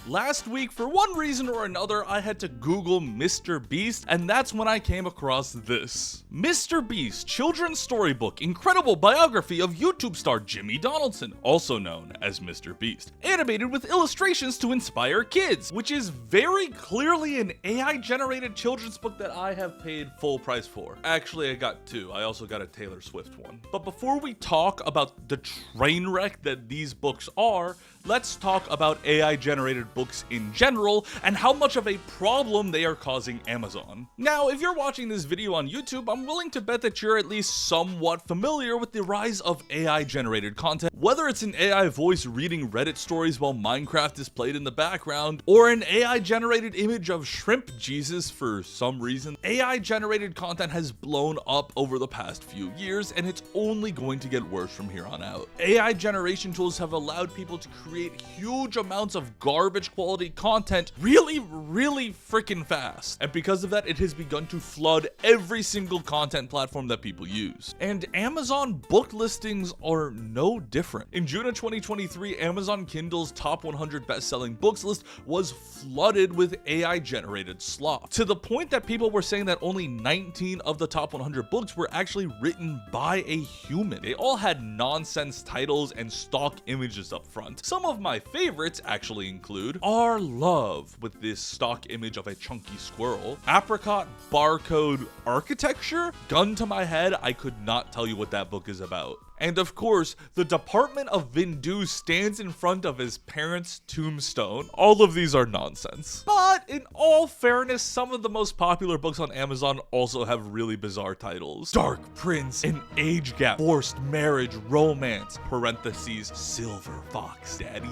Last week, for one reason or another, I had to Google Mr. Beast, and that's when I came across this. Mr. Beast, children's storybook, incredible biography of YouTube star Jimmy Donaldson, also known as Mr. Beast, animated with illustrations to inspire kids, which is very clearly an AI-generated children's book that I have paid full price for. Actually, I got two. I also got a Taylor Swift one. But before we talk about the train wreck that these books are, let's talk about AI-generated books in general and how much of a problem they are causing Amazon. Now, if you're watching this video on YouTube, I'm willing to bet that you're at least somewhat familiar with the rise of AI-generated content, whether it's an AI voice reading Reddit stories while Minecraft is played in the background, or an AI-generated image of Shrimp Jesus for some reason. AI-generated content has blown up over the past few years, and it's only going to get worse from here on out. AI generation tools have allowed people to create huge amounts of garbage quality content really freaking fast. And because of that, it has begun to flood every single content platform that people use. And Amazon book listings are no different. In June of 2023, Amazon Kindle's top 100 best-selling books list was flooded with AI-generated slop, to the point that people were saying that only 19 of the top 100 books were actually written by a human. They all had nonsense titles and stock images up front. Some of my favorites actually include Our Love, with this stock image of a chunky squirrel, Apricot Barcode Architecture. Gun to my head, I could not tell you what that book is about. And of course, the Department of Vindu stands in front of his parents' tombstone. All of these are nonsense. But in all fairness, some of the most popular books on Amazon also have really bizarre titles. Dark Prince, An Age Gap, Forced Marriage, Romance, parentheses, Silver Fox Daddies.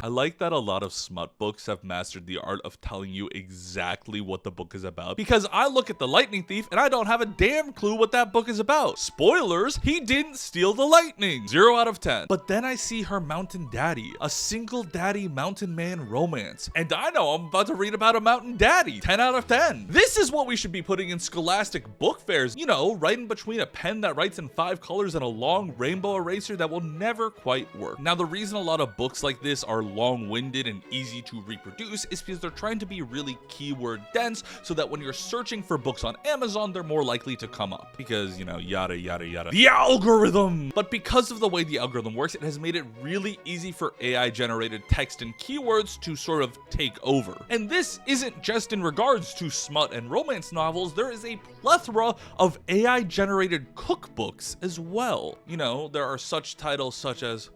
I like that a lot of smut books have mastered the art of telling you exactly what the book is about, because I look at The Lightning Thief and I don't have a damn clue what that book is about. Spoilers, he didn't steal the lightning. 0 out of 10. But then I see Her Mountain Daddy, a single daddy mountain man romance, and I know I'm about to read about a mountain daddy. 10 out of 10. This is what we should be putting in scholastic book fairs, you know, right in between a pen that writes in 5 colors and a long rainbow eraser that will never quite work. Now, the reason a lot of books like this are long-winded and easy to reproduce is because they're trying to be really keyword dense, so that when you're searching for books on Amazon, they're more likely to come up, because, you know, yada yada yada. The algorithm! But because of the way the algorithm works, it has made it really easy for AI-generated text and keywords to sort of take over. And this isn't just in regards to smut and romance novels. There is a plethora of AI-generated cookbooks as well. You know, there are such titles such as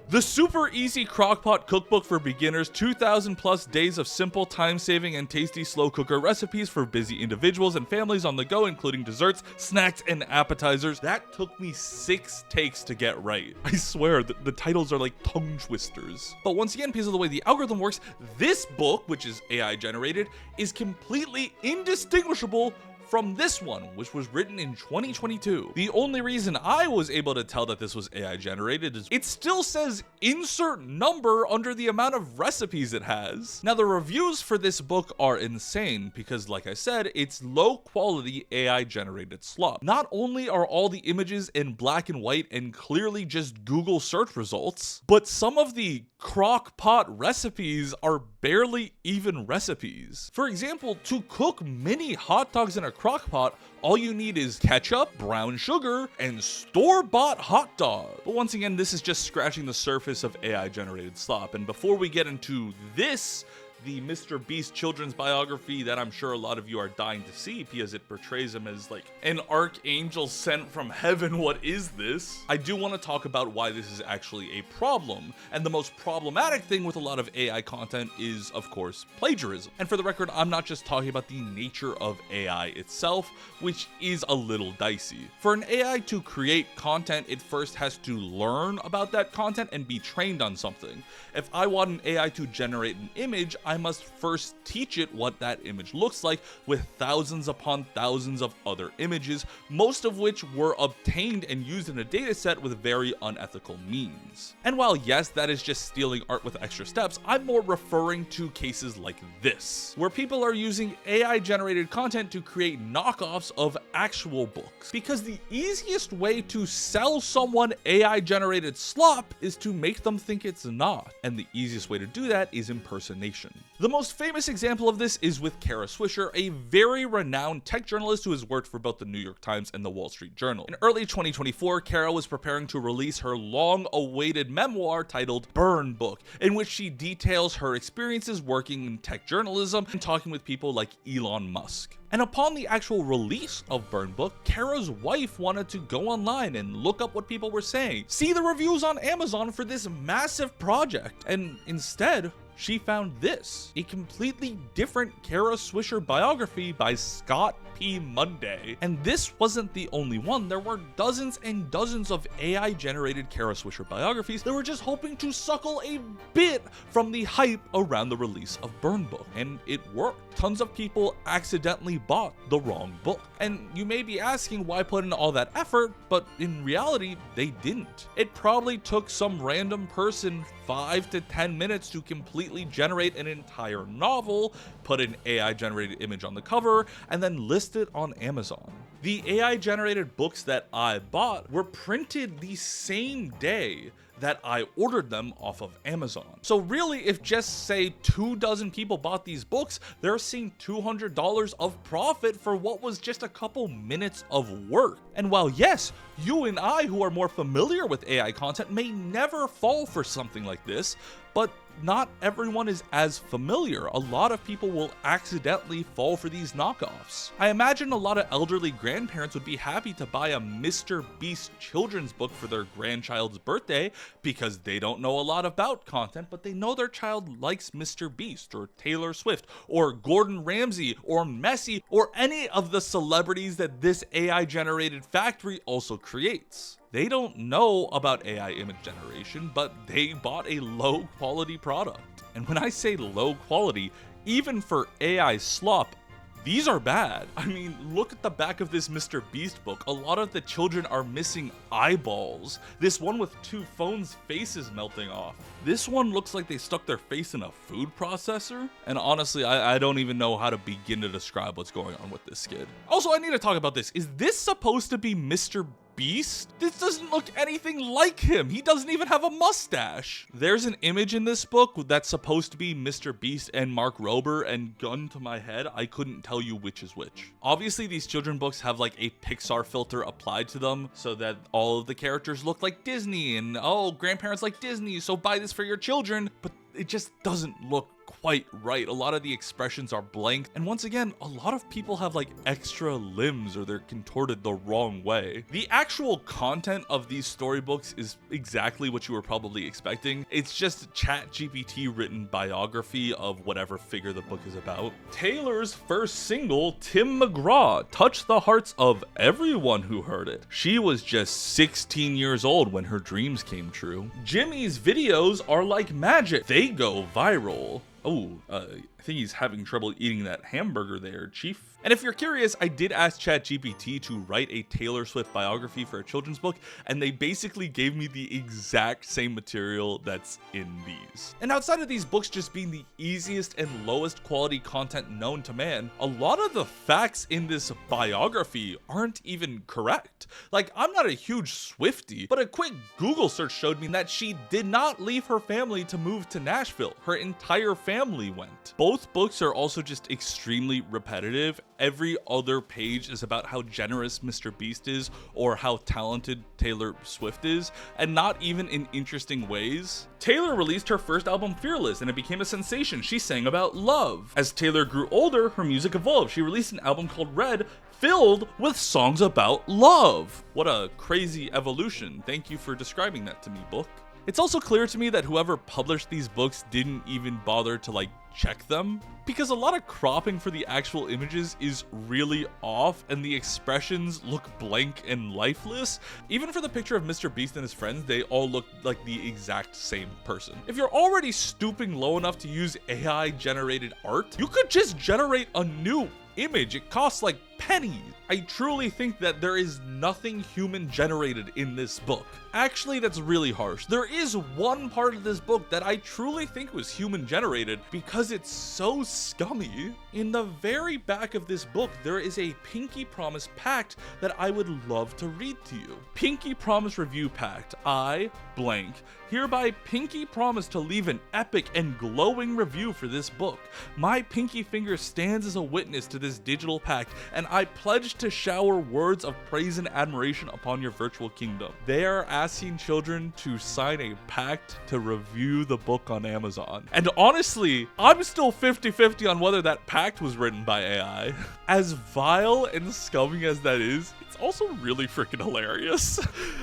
The Super Easy Crockpot Cookbook for Beginners, 2,000 plus days of simple, time-saving, and tasty slow cooker recipes for busy individuals and families on the go, including desserts, snacks, and appetizers. That took me 6 takes to get right. I swear, the titles are like tongue twisters. But once again, because of the way the algorithm works, this book, which is AI generated, is completely indistinguishable from this one, which was written in 2022. The only reason I was able to tell that this was AI generated is it still says insert number under the amount of recipes it has. Now, the reviews for this book are insane because, like I said, it's low quality AI generated slop. Not only are all the images in black and white and clearly just Google search results, but some of the crock pot recipes are barely even recipes. For example, to cook mini hot dogs in a crock pot, all you need is ketchup, brown sugar, and store-bought hot dog. But once again, this is just scratching the surface of AI-generated slop. And before we get into this, the Mr. Beast children's biography that I'm sure a lot of you are dying to see because it portrays him as like an archangel sent from heaven. What is this? I do want to talk about why this is actually a problem. And the most problematic thing with a lot of AI content is, of course, plagiarism. And for the record, I'm not just talking about the nature of AI itself, which is a little dicey. For an AI to create content, it first has to learn about that content and be trained on something. If I want an AI to generate an image, I must first teach it what that image looks like with thousands upon thousands of other images, most of which were obtained and used in a dataset with very unethical means. And while yes, that is just stealing art with extra steps, I'm more referring to cases like this, where people are using AI generated content to create knockoffs of actual books. Because the easiest way to sell someone AI generated slop is to make them think it's not, and the easiest way to do that is impersonation. The most famous example of this is with Kara Swisher, a very renowned tech journalist who has worked for both the New York Times and the Wall Street Journal. In early 2024, Kara was preparing to release her long-awaited memoir titled Burn Book, in which she details her experiences working in tech journalism and talking with people like Elon Musk. And upon the actual release of Burn Book, Kara's wife wanted to go online and look up what people were saying, see the reviews on Amazon for this massive project, and instead, she found this, a completely different Kara Swisher biography by Scott P. Monday. And this wasn't the only one. There were dozens and dozens of AI-generated Kara Swisher biographies that were just hoping to suckle a bit from the hype around the release of Burn Book. And it worked. Tons of people accidentally bought the wrong book. And you may be asking why put in all that effort, but in reality, they didn't. It probably took some random person 5 to 10 minutes to completely generate an entire novel, put an AI-generated image on the cover, and then list it on Amazon. The AI-generated books that I bought were printed the same day that I ordered them off of Amazon. So really, if just say 24 people bought these books, they're seeing $200 of profit for what was just a couple minutes of work. And while yes, you and I who are more familiar with AI content may never fall for something like this, but not everyone is as familiar. A lot of people will accidentally fall for these knockoffs. I imagine a lot of elderly grandparents would be happy to buy a Mr. Beast children's book for their grandchild's birthday because they don't know a lot about content, but they know their child likes Mr. Beast or Taylor Swift or Gordon Ramsay or Messi or any of the celebrities that this AI generated factory also creates. They don't know about AI image generation, but they bought a low quality product. And when I say low quality, even for AI slop, these are bad. I mean, look at the back of this Mr. Beast book. A lot of the children are missing eyeballs. This one with 2 phones' faces melting off. This one looks like they stuck their face in a food processor. And honestly, I don't even know how to begin to describe what's going on with this kid. Also, I need to talk about this. Is this supposed to be Mr. Beast? This doesn't look anything like him. He doesn't even have a mustache. There's an image in this book that's supposed to be Mr. Beast and Mark Rober, and gun to my head, I couldn't tell you which is which. Obviously, these children books have like a Pixar filter applied to them so that all of the characters look like Disney, and oh, grandparents like Disney, so buy this for your children, but it just doesn't look quite right. A lot of the expressions are blank, and once again, a lot of people have like extra limbs or they're contorted the wrong way. The actual content of these storybooks is exactly what you were probably expecting. It's just ChatGPT written biography of whatever figure the book is about. Taylor's first single, Tim McGraw, touched the hearts of everyone who heard it. She was just 16 years old when her dreams came true. Jimmy's videos are like magic. They go viral. Oh, I think he's having trouble eating that hamburger there, Chief. And if you're curious, I did ask ChatGPT to write a Taylor Swift biography for a children's book, and they basically gave me the exact same material that's in these. And outside of these books just being the easiest and lowest quality content known to man, a lot of the facts in this biography aren't even correct. Like, I'm not a huge Swiftie, but a quick Google search showed me that she did not leave her family to move to Nashville. Her entire family went. Both books are also just extremely repetitive. Every other page is about how generous Mr. Beast is or how talented Taylor Swift is, and not even in interesting ways. Taylor released her first album Fearless and it became a sensation. She sang about love. As Taylor grew older, her music evolved. She released an album called Red, filled with songs about love. What a crazy evolution. Thank you for describing that to me, book. It's also clear to me that whoever published these books didn't even bother to like check them, because a lot of cropping for the actual images is really off and the expressions look blank and lifeless. Even for the picture of Mr. Beast and his friends, they all look like the exact same person. If you're already stooping low enough to use AI generated art, you could just generate a new image. It costs like pennies. I truly think that there is nothing human generated in this book. Actually, that's really harsh. There is one part of this book that I truly think was human generated because it's so scummy. In the very back of this book, there is a Pinky Promise pact that I would love to read to you. Pinky Promise Review Pact. I, blank, hereby pinky promise to leave an epic and glowing review for this book. My pinky finger stands as a witness to this digital pact, and I pledge to shower words of praise and admiration upon your virtual kingdom. They are asking children to sign a pact to review the book on Amazon. And honestly, I'm still 50-50 on whether that pact was written by AI. As vile and scummy as that is, it's also really freaking hilarious.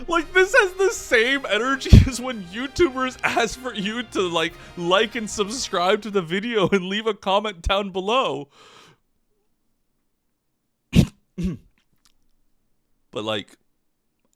Like, this has the same energy as when YouTubers ask for you to like and subscribe to the video and leave a comment down below. But like,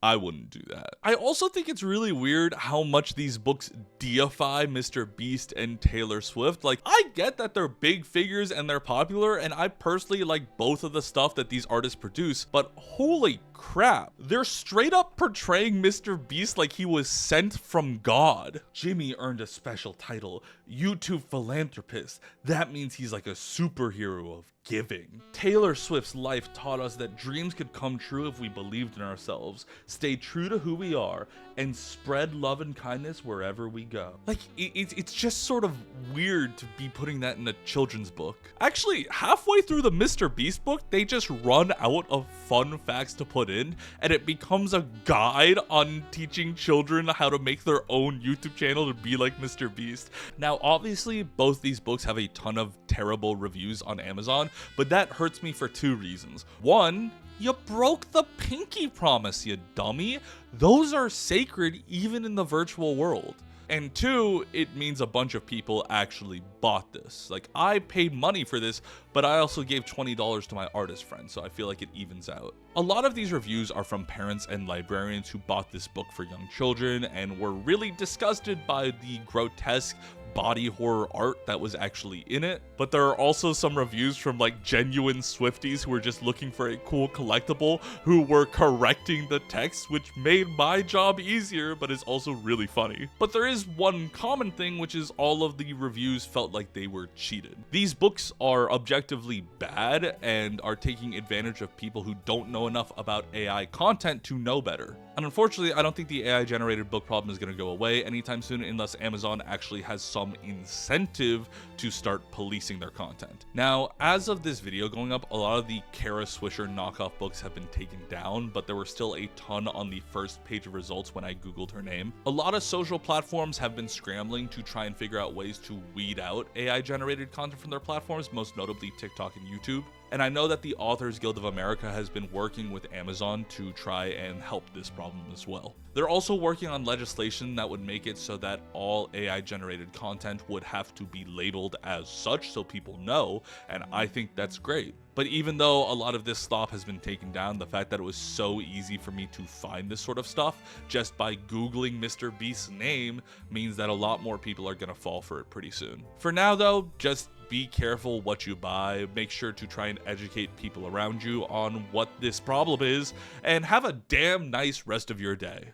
I wouldn't do that. I also think it's really weird how much these books deify Mr. Beast and Taylor Swift. Like, I get that they're big figures and they're popular, and I personally like both of the stuff that these artists produce, but holy crap, they're straight up portraying Mr. Beast like he was sent from God. Jimmy earned a special title, YouTube philanthropist. That means he's like a superhero of giving. Taylor Swift's life taught us that dreams could come true if we believed in ourselves, stay true to who we are, and spread love and kindness wherever we go. Like, it's just sort of weird to be putting that in a children's book. Actually, halfway through the Mr. Beast book, they just run out of fun facts to put in, and it becomes a guide on teaching children how to make their own YouTube channel to be like Mr. Beast. Now, obviously, both these books have a ton of terrible reviews on Amazon, but that hurts me for two reasons. One, you broke the pinky promise, you dummy. Those are sacred even in the virtual world. And two, it means a bunch of people actually bought this. Like, I paid money for this, but I also gave $20 to my artist friend, so I feel like it evens out. A lot of these reviews are from parents and librarians who bought this book for young children and were really disgusted by the grotesque body horror art that was actually in it. But there are also some reviews from like genuine Swifties who were just looking for a cool collectible who were correcting the text, which made my job easier, but is also really funny. But there is one common thing, which is all of the reviews felt like they were cheated. These books are objectively bad and are taking advantage of people who don't know enough about AI content to know better. And unfortunately, I don't think the AI generated book problem is going to go away anytime soon unless Amazon actually has some incentive to start policing their content. Now, as of this video going up, a lot of the Kara Swisher knockoff books have been taken down, but there were still a ton on the first page of results when I googled her name. A lot of social platforms have been scrambling to try and figure out ways to weed out AI generated content from their platforms, most notably TikTok and YouTube. And I know that the Authors Guild of America has been working with Amazon to try and help this problem as well. They're also working on legislation that would make it so that all AI generated content would have to be labeled as such so people know, and I think that's great. But even though a lot of this stuff has been taken down, the fact that it was so easy for me to find this sort of stuff just by Googling Mr. Beast's name means that a lot more people are gonna fall for it pretty soon. For now though, just be careful what you buy, make sure to try and educate people around you on what this problem is, and have a damn nice rest of your day.